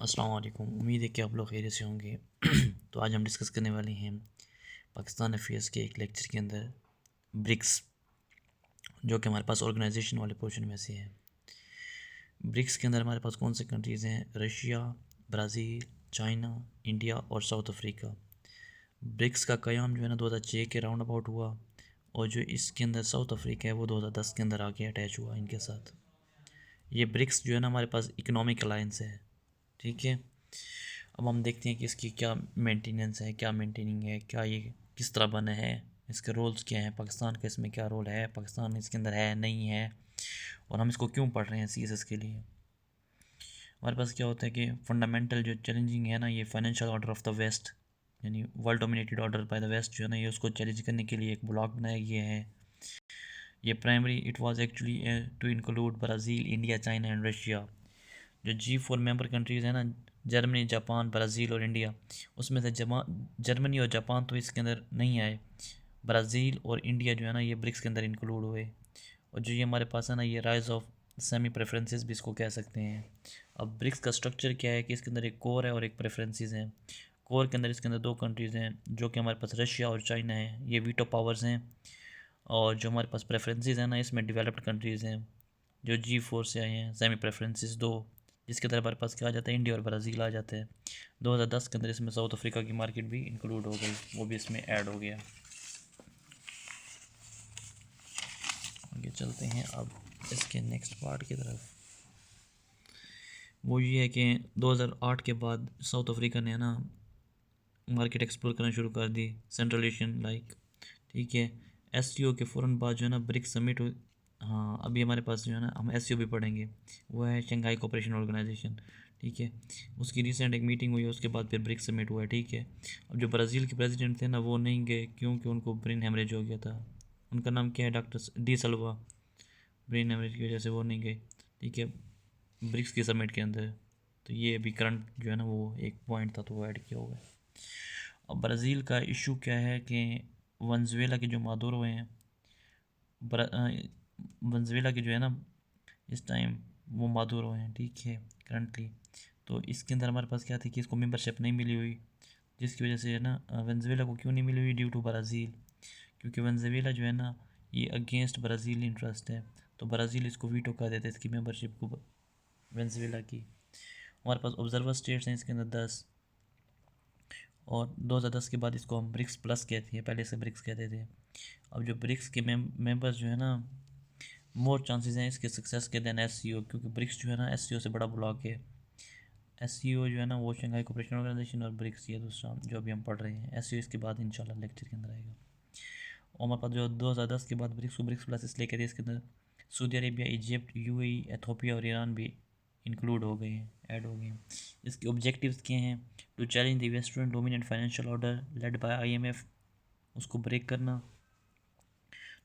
अस्सलाम वालेकुम। उम्मीद है कि आप लोग खैरियत से होंगे। तो आज हम डिस्कस करने वाले हैं पाकिस्तान अफेयर्स के एक लेक्चर के अंदर ब्रिक्स, जो कि हमारे पास ऑर्गेनाइजेशन वाले पोर्शन में से है। ब्रिक्स के अंदर हमारे पास कौन से कंट्रीज़ हैं? रशिया, ब्राज़ील, चाइना, इंडिया और साउथ अफ्रीका। ब्रिक्स का क़याम जो है ना 2006 के राउंड अबाउट हुआ, और जो इसके अंदर साउथ अफ्रीका है वो 2010 के अंदर आके अटैच हुआ इनके साथ। ये ब्रिक्स जो है ना हमारे पास इकोनॉमिक अलायंस है, ठीक है। अब हम देखते हैं कि इसकी क्या मेंटेनेंस है, क्या मेंटेनिंग है, क्या ये किस तरह बना है, इसके रोल्स क्या हैं, पाकिस्तान का इसमें क्या रोल है, पाकिस्तान इसके अंदर है नहीं है, और हम इसको क्यों पढ़ रहे हैं सीएसएस के लिए। हमारे पास क्या होता है कि फंडामेंटल जो चैलेंजिंग है ना, ये financial order of the west, यानी world dominated order by the west जो है ना, ये उसको चैलेंज करने के लिए एक ब्लॉक बनाया गया है। ये primary it was actually to include Brazil, India, China and Russia. जो G4 मेंबर कंट्रीज़ हैं ना, जर्मनी, जापान, ब्राज़ील और इंडिया, उसमें से जर्मनी और जापान तो इसके अंदर नहीं आए। ब्राज़ील और इंडिया जो है ना, ये ब्रिक्स के अंदर इंक्लूड हुए। और जो ये हमारे पास है ना, ये राइज ऑफ सेमी प्रेफरेंसेस भी इसको कह सकते हैं। अब ब्रिक्स का स्ट्रक्चर क्या है कि इसके अंदर एक कोर है और एक प्रेफरेंसेस हैं। कोर के अंदर इसके अंदर दो कंट्रीज़ हैं, जो कि हमारे पास रशिया और चाइना है, ये वीटो पावर्स हैं। और जो हमारे पास प्रेफरेंसेस हैं ना, इसमें डेवलप्ड कंट्रीज़ हैं जो G4 से आए हैं। सेमी प्रेफरेंसेस दो, जिसके अंदर हमारे पास क्या आ जाता है, इंडिया और ब्राज़ील आ जाते हैं। 2010 के अंदर इसमें साउथ अफ्रीका की मार्केट भी इंक्लूड हो गई, वो भी इसमें ऐड हो गया। आगे चलते हैं अब इसके नेक्स्ट पार्ट की तरफ। वो ये है कि 2008 के बाद साउथ अफ्रीका ने ना मार्केट एक्सप्लोर करना शुरू कर दी, सेंट्रल एशियन लाइक, ठीक है। SCO के फ़ौरन बाद जो है ना ब्रिक्स समिट। हाँ, अभी हमारे पास जो है ना, हम SCO भी पढ़ेंगे, वो है शंघाई कोऑपरेशन ऑर्गेनाइजेशन, ठीक है। उसकी रिसेंट एक मीटिंग हुई है, उसके बाद फिर ब्रिक्स समिट हुआ है, ठीक है। अब जो ब्राज़ील के प्रेसिडेंट थे ना, वो नहीं गए क्योंकि उनको ब्रेन हेमरेज हो गया था। उनका नाम क्या है? Doctor De Silva. Brain haemorrhage की वजह से वो नहीं गए, ठीक है, ब्रिक्स की समिट के अंदर। तो ये अभी करंट जो है ना, वो एक पॉइंट था तो वो ऐड किया हुआ है। अब ब्राज़ील का इशू क्या है कि वेनेजुएला के जो मादुरो हैं, वेनेजुएला के जो है ना इस टाइम, वो मादुरो हैं, ठीक है, करंटली। तो इसके अंदर हमारे पास क्या थी कि इसको मेंबरशिप नहीं मिली हुई, जिसकी वजह से है ना, वेनेजुएला को क्यों नहीं मिली हुई? ड्यू टू ब्राज़ील, क्योंकि वेनेजुएला जो है ना, ये अगेंस्ट ब्राज़ील इंटरेस्ट है, तो ब्राज़ील इसको वीटो कर देता है इसकी मेंबरशिप को, वेनेजुएला की। हमारे पास ऑब्जर्वर स्टेट्स हैं इसके अंदर 10, और 2010 के बाद इसको हम ब्रिक्स प्लस कहते हैं, पहले से ब्रिक्स कहते थे। अब जो ब्रिक्स के मेंबर्स जो है ना, मोर चांसेस हैं इसके सक्सेस के देन SCO, क्योंकि ब्रिक्स जो है ना SCO से बड़ा ब्लॉक है। SCO जो है ना, वो शंघाई कोऑपरेशन ऑर्गेनाइजेशन, और ब्रिक्स ये दूसरा जो अभी हम पढ़ रहे हैं। SCO इसके बाद इंशाल्लाह लेक्चर के अंदर आएगा। और हमारे पास जो 2010 के बाद ब्रिक्स को ब्रिक्स प्लस इसलिए कहते हैं, इसके अंदर Saudi Arabia, Egypt, UAE, Ethiopia और ईरान भी इंक्लूड हो गए हैं, ऐड हो गए हैं। इसके ऑब्जेक्टिव्स क्या हैं? To challenge the western dominant financial order led by IMF, उसको ब्रेक करना।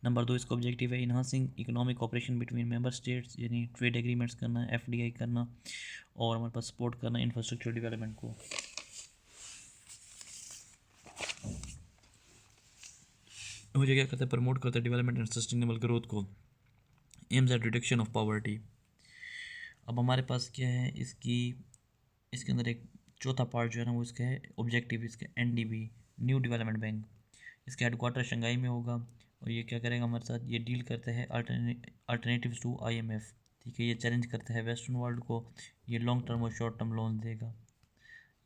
नंबर 2, इसका ऑब्जेक्टिव है enhancing economic cooperation between member states, यानी ट्रेड एग्रीमेंट्स करना, FDI करना, और हमारे पास सपोर्ट करना इंफ्रास्ट्रक्चर डेवलपमेंट को। मुझे क्या कहते हैं, प्रमोट करता है डेवलपमेंट एंड सस्टेनेबल ग्रोथ को, aims at reduction of poverty. अब हमारे पास क्या है इसकी, इसके अंदर एक चौथा पार्ट जो है ना, वो इसका है ऑब्जेक्टिव, इसका NDB, न्यू डेवलपमेंट बैंक। इसका हेडक्वार्टर शंघाई में होगा, और ये क्या करेगा हमारे साथ? ये डील करता है अल्टरनेटिव्स टू IMF, ठीक है। ये चैलेंज करता है वेस्टर्न वर्ल्ड को, ये लॉन्ग टर्म और शॉर्ट टर्म लोन देगा।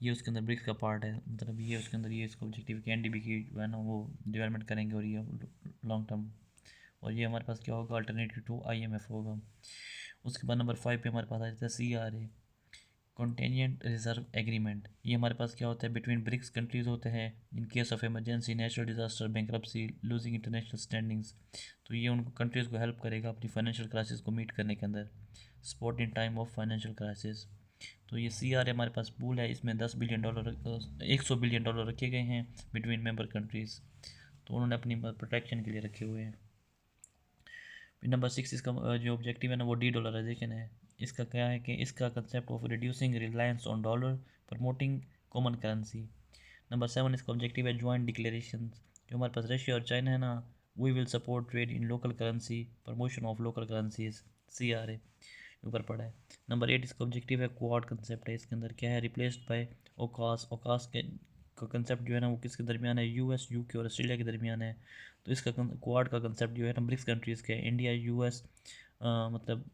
ये उसके अंदर ब्रिक्स का पार्ट है, मतलब ये उसके अंदर ये इसका ऑब्जेक्टिव कि NDB की जो है ना, वो डेवलपमेंट करेंगे, और ये लॉन्ग टर्म। और ये हमारे पास क्या होगा? अल्टरनेटिव टू IMF होगा। उसके बाद नंबर 5 पे हमारे पास आ जाता है CRA, कॉन्टेंजेंट रिजर्व एग्रीमेंट। ये हमारे पास क्या होता है? बिटवीन ब्रिक्स कंट्रीज़ होते हैं in case of emergency, natural disaster, bankruptcy, losing international standings. तो ये उनको कंट्रीज़ को हेल्प करेगा अपनी फाइनेंशियल क्राइसिस को मीट करने के अंदर, support in time of financial crisis. तो ये CRA हमारे पास पूल है, इसमें $10 बिलियन 100 बिलियन डॉलर रखे गए हैं बिटवीन मेंबर कंट्रीज़, तो उन्होंने अपनी प्रोटेक्शन के लिए रखे हुए हैं। फिर नंबर 6, इसका जो ऑब्जेक्टिव है ना, वो डीडॉलराइजेशन है। इसका क्या है कि इसका concept of reducing reliance on dollar, promoting common currency. Number 7, इसका ऑब्जेक्टिव है ज्वाइंट डिक्लेरेशन। जो हमारे पास रशिया और चाइना है ना, we will support trade in local currency, promotion of local currencies, CRA। ऊपर पड़ा है। नंबर 8 इसका ऑब्जेक्टिव है, क्वाड कंसेप्ट है। इसके अंदर क्या है, रिप्लेस्ड बाय ओकास। ओकास के का कंसेप्ट जो है ना वो किसके दरमियान है, यूएस, यूके और ऑस्ट्रेलिया के दरमियान है। तो इसका क्वाड का कंसेप्ट जो है ना ब्रिक्स कंट्रीज़ के, इंडिया, यूएस, मतलब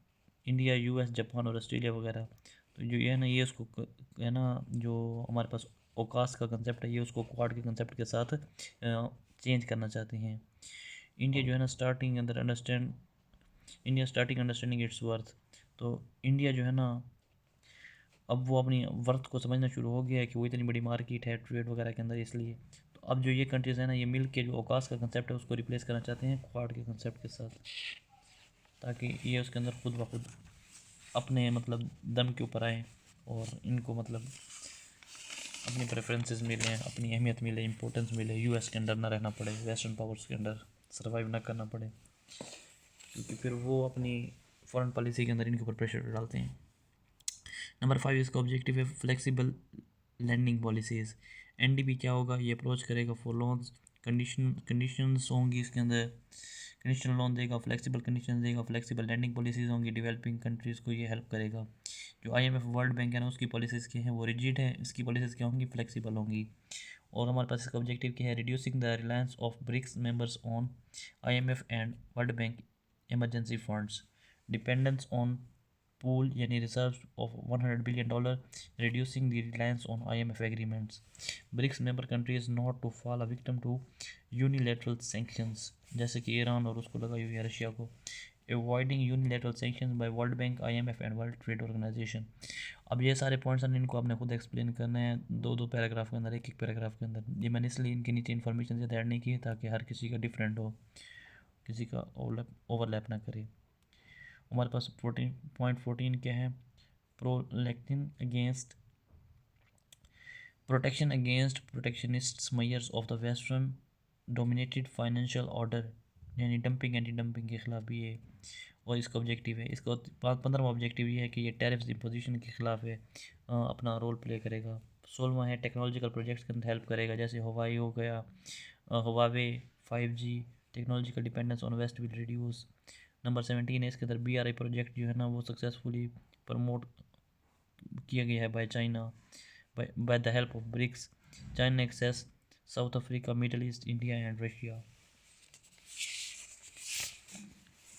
इंडिया, यूएस, जापान और ऑस्ट्रेलिया वगैरह। तो जो ये है ना, ये उसको है ना, जो हमारे पास ओकास का कंसेप्ट है, ये उसको क्वाड के कंसेप्ट के साथ चेंज करना चाहते हैं। इंडिया जो है ना India starting understanding its worth. तो इंडिया जो है ना, अब वो अपनी वर्थ को समझना शुरू हो गया है कि वो इतनी बड़ी मार्केट है ट्रेड वगैरह के अंदर, इसलिए तो अब जो ये कंट्रीज़ है ना, ये मिल के जो ओकास का कंसेप्ट है उसको रिप्लेस करना चाहते हैं क्वाड के कंसेप्ट के साथ, ताकि ये उसके अंदर खुद ब खुद अपने मतलब दम के ऊपर आए और इनको मतलब अपनी प्रेफरेंसेस मिलें, अपनी अहमियत मिले, इंपॉर्टेंस मिले, यूएस के अंदर ना रहना पड़े, वेस्टर्न पावर्स के अंदर सर्वाइव ना करना पड़े, क्योंकि फिर वो अपनी फॉरेन पॉलिसी के अंदर इनके ऊपर प्रेशर डालते हैं। नंबर 5 इसका ऑब्जेक्टिव है फ्लेक्सिबल लैंडिंग पॉलिसीज़। एनडीबी क्या होगा, ये अप्रोच करेगा फॉर लोन्स, कंडीशंस होंगी इसके अंदर, कंडीशनल लोन देगा, फ्लेक्सिबल कंडीशन देगा, फ्लेक्सिबल लैंडिंग पॉलिसीज़ होंगी, डेवलपिंग कंट्रीज़ को ये हेल्प करेगा। जो आईएमएफ वर्ल्ड बैंक है ना, उसकी पॉलिसीज़ क्या हैं, वो रिजिड है, इसकी पॉलिसीज़ क्या होंगी, फ्लेक्सिबल होंगी। और हमारे पास इसका ऑब्जेक्टिव क्या है, reducing the reliance of BRICS members on IMF and world bank emergency funds, dependence on pool यानी reserve of $100 billion, reducing the reliance on IMF agreements, BRICS member countries not to fall a victim to unilateral sanctions, जैसे कि Iran और उसको लगाई हुई है Russia को, avoiding unilateral sanctions by World Bank, IMF and World Trade Organization. अब ये सारे पॉइंट्स हैं, इनको आपने खुद एक्सप्लेन करना है दो दो पैराग्राफ के अंदर, एक एक पैराग्राफ के अंदर। ये मैंने इसलिए इनके नीचे इन्फॉर्मेशन ज़्यादा ऐड नहीं की है ताकि हर किसी का डिफरेंट हो, किसी का ओवरलैप ना करे। हमारे पास 14.14 क्या है, prolactin against protection against protectionist measures of the western dominated financial order, यानी डंपिंग, एंटी डंपिंग के खिलाफ भी है। और इसका ऑब्जेक्टिव है, इसका 15वां ऑब्जेक्टिव ये है कि ये टैरिफ्स इम्पोजिशन के खिलाफ है, अपना रोल प्ले करेगा। 16वां है टेक्नोलॉजिकल प्रोजेक्ट्स के अंदर हेल्प करेगा, जैसे हवाई हो गया, Huawei, 5G, technological dependence on west will reduce. Number 17 है, इसके अंदर BRI प्रोजेक्ट जो है ना वो सक्सेसफुली प्रमोट किया गया है by China, by the help of BRICS, China access South Africa, Middle East, India and Russia.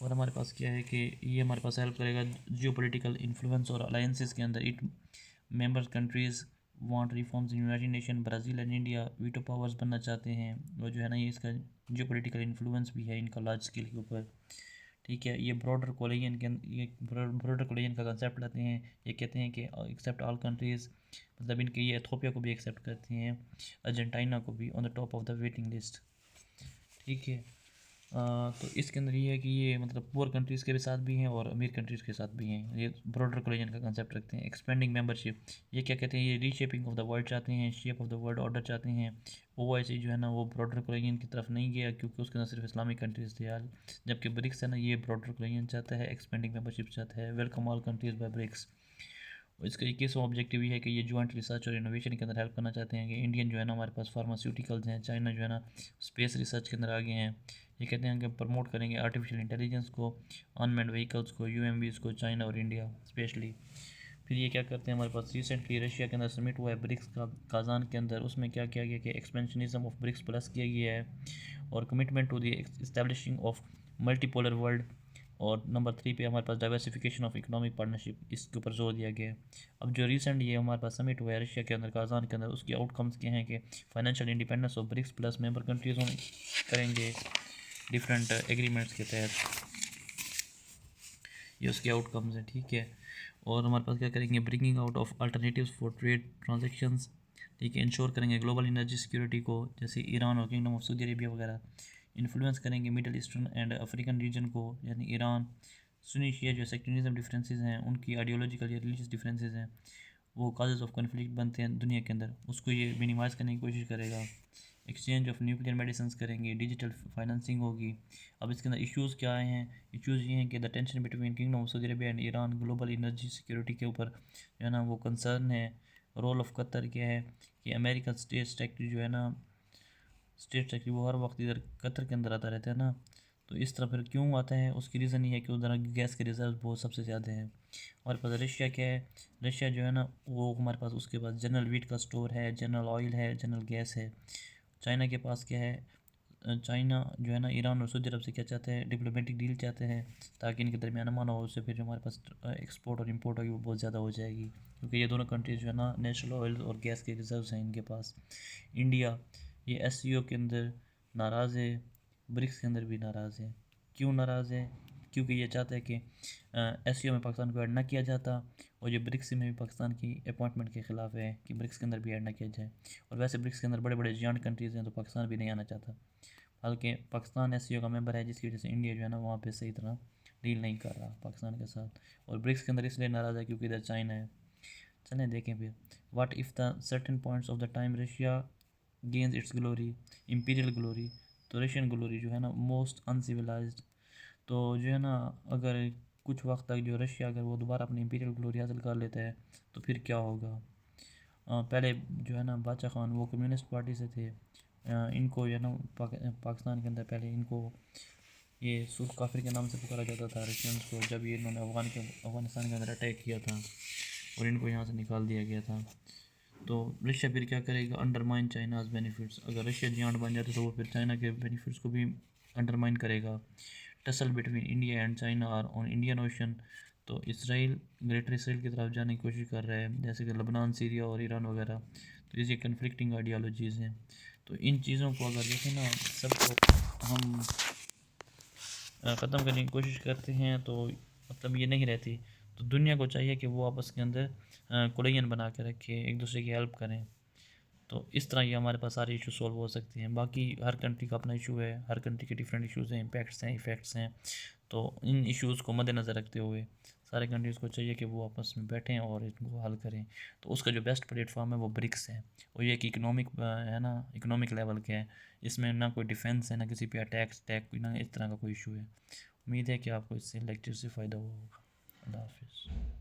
और हमारे पास क्या है कि ये हमारे पास हेल्प करेगा जियो पोलिटिकल इन्फ्लुएंस और अलायंसेस के अंदर। It member countries want reforms in United nation, Brazil and India veto powers बनना चाहते हैं, वो जो है ना ये इसका जियो पोलिटिकल इन्फ्लुएंस भी है इनका लार्ज स्केल के ऊपर। ठीक है, ये ब्रॉडर कोलिजन के ये ब्रॉडर कोलिजन का कंसेप्ट लाते हैं। ये कहते हैं कि एक्सेप्ट ऑल कंट्रीज़, मतलब इनके ये एथोपिया को भी एक्सेप्ट करते हैं, अर्जेंटीना को भी on the top of the waiting list. ठीक है, तो इसके अंदर ये है कि ये मतलब पुअर कंट्रीज़ के भी साथ भी हैं और अमीर कंट्रीज़ के साथ भी हैं। ये ब्रॉडर कोलिजन का कंसेप्ट रखते हैं। एक्सपेंडिंग मेंबरशिप, ये क्या कहते हैं, ये रीशेपिंग ऑफ द वर्ल्ड चाहते हैं, shape of the world order चाहते हैं। OIC जो है ना वो ब्रॉडर कोलिजन की तरफ नहीं गया क्योंकि उसके अंदर सिर्फ इस्लामिक कंट्रीज़ थे यार, जबकि ब्रिक्स है ना ये ब्रॉडर कोलिजन चाहता है, एक्सपेंडिंग मेंबरशिप चाहता है, welcome all countries by BRICS. और इसका 21वां ऑब्जेक्टिव ये है कि ये जॉइंट रिसर्च और इनोवेशन के अंदर हेल्प करना चाहते हैं कि इंडियन जो है ना हमारे पास फार्मास्यूटिकल्स हैं, चाइना जो है ना स्पेस रिसर्च के अंदर आगे हैं। ये कहते हैं कि प्रमोट करेंगे आर्टिफिशियल इंटेलिजेंस को, अनमैन्ड व्हीकल्स को, UMVs को, चाइना और इंडिया स्पेशली। फिर ये क्या करते हैं, हमारे पास रिसेंटली रशिया के अंदर समिट हुआ है ब्रिक्स का काजान के अंदर, उसमें क्या किया गया कि एक्सपेंशनिज्म ऑफ ब्रिक्स प्लस किया गया है और commitment to the establishing of multipolar world. और नंबर 3 पे हमारे पास डाइवर्सिफिकेशन ऑफ इकोनॉमिक पार्टनरशिप, इसके ऊपर जोर दिया गया है। अब जो रिसेंट ये हमारे पास समिट हुआ है रशिया के अंदर काजान के अंदर, उसके आउटकम्स क्या हैं कि financial independence of BRICS plus member countries करेंगे डिफरेंट एग्रीमेंट्स के तहत, ये उसके आउटकम्स हैं। ठीक है, और हमारे पास क्या करेंगे, bringing out of alternatives for trade transactions. ठीक है, इंश्योर करेंगे ग्लोबल एनर्जी सिक्योरिटी को, जैसे ईरान और किंगडम ऑफ सऊदी अरेबिया वगैरह। इन्फ्लुएंस करेंगे middle eastern and African region को, यानी ईरान, सुन्नी शिया जो सेक्टरिज्म डिफरेंसेस हैं, उनकी आइडियोलॉजिकल या रिलीजियस डिफरेंसेस हैं, वो काजेज ऑफ कन्फ्लिक्ट बनते हैं दुनिया के अंदर, उसको ये मिनिमाइज़ करने की कोशिश करेगा। एक्सचेंज ऑफ न्यूक्लियर मेडिसिन करेंगे, डिजिटल फाइनेंसिंग होगी। अब इसके अंदर इश्यूज़ क्या आए हैं, इश्यूज़ ये हैं कि the tension between kingdom of Saudi Arabia and Iran global energy security के ऊपर जो है ना वो कंसर्न है। रोल ऑफ कतर क्या है कि अमेरिकन स्टेट सेक्रेटरी जो है ना, स्टेट सेक्रेटरी वो हर वक्त इधर कतर के अंदर आता रहता है ना, तो इस तरह फिर क्यों आता है, उसकी रीज़न ये है कि उधर गैस के रिजर्व बहुत सबसे ज़्यादा हैं। हमारे पास रशिया क्या है, रशिया जो है ना वो हमारे पास, उसके पास जनरल वीट का स्टोर है, जनरल ऑयल है, जनरल गैस है। चाइना के पास क्या है, चाइना जो है ना ईरान और सऊदी अरब से क्या चाहते हैं, डिप्लोमेटिक डील चाहते हैं ताकि इनके दरमियान अमन हो, उससे फिर जो हमारे पास एक्सपोर्ट और इंपोर्ट होगी वो बहुत ज़्यादा हो जाएगी, क्योंकि ये दोनों कंट्रीज जो है ना नेशनल ऑयल और गैस के रिजर्व्स हैं इनके पास। इंडिया ये एससीओ के अंदर नाराज़ है, ब्रिक्स के अंदर भी नाराज़ है। क्यों नाराज़ है, क्योंकि ये चाहता है कि एससीओ में पाकिस्तान को ऐड ना किया जाता, और ये ब्रिक्स में भी पाकिस्तान की अपॉइंटमेंट के ख़िलाफ़ है कि ब्रिक्स के अंदर भी ऐड ना किया जाए। और वैसे ब्रिक्स के अंदर बड़े बड़े जियांट कंट्रीज़ हैं, तो पाकिस्तान भी नहीं आना चाहता। बल्कि पाकिस्तान एससीओ का मेंबर है, जिसकी वजह से इंडिया जो है ना वहाँ पे सही तरह डील नहीं कर रहा पाकिस्तान के साथ। और ब्रिक्स के अंदर इसलिए नाराज़ है क्योंकि इधर चाइना है। चलें देखें फिर, what if the certain points of the time Russia gains it's glory, imperial glory. तो रशियन ग्लोरी जो है ना मोस्ट अनसिविलाइज्ड, तो जो है ना अगर कुछ वक्त तक जो रशिया अगर वो दोबारा अपनी इम्पीरियल ग्लोरी हासिल कर लेता है तो फिर क्या होगा। पहले जो है ना बादशाह खान वो कम्युनिस्ट पार्टी से थे, इनको जो है ना पाकिस्तान के अंदर पहले इनको ये सुल्फ काफिर के नाम से पुकारा जाता था रशियंस को, जब ये इन्होंने अफ़गानिस्तान के अंदर अटैक किया था और इनको यहाँ से निकाल दिया गया था। तो रशिया फिर क्या करेगा, अंडरमाइन चाइनाज बेनिफिट्स। अगर रशिया जियांट बन जाता तो वो फिर चाइना के बेनिफिट्स को भी अंडरमाइन करेगा। Tussle between India and China are on Indian Ocean. तो इसराइल ग्रेटर इसराइल की तरफ जाने की कोशिश कर रहा है, जैसे कि लबनान, सीरिया और ईरान वगैरह। तो ये कन्फ्लिक्टिंग आइडियालॉजीज़ हैं। तो इन चीज़ों को अगर देखें ना, सबको हम ख़त्म करने की कोशिश करते हैं तो मतलब ये नहीं रहती। तो दुनिया को चाहिए कि वो आपस के अंदर कोलिजन बना के रखे, एक दूसरे की हेल्प करें। तो इस तरह ये हमारे पास सारे इशू सॉल्व हो सकते हैं। बाकी हर कंट्री का अपना इशू है, हर कंट्री के डिफरेंट इशूज़ हैं, इम्पैक्ट्स हैं, इफ़ेक्ट्स हैं। तो इन इश्यूज़ को मद्देनज़र रखते हुए सारे कंट्रीज़ को चाहिए कि वो आपस में बैठें और इनको हल करें। तो उसका जो बेस्ट प्लेटफॉर्म है वो ब्रिक्स है। और ये कि इकोनॉमिक है ना, इकोनॉमिक लेवल के है, इसमें ना कोई डिफेंस है, ना किसी पे अटैक्स टैक कोई, ना इस तरह का कोई इशू है। उम्मीद है कि आपको इससे लेक्चर से फ़ायदा हुआ होगा। अल्लाह हाफिज़।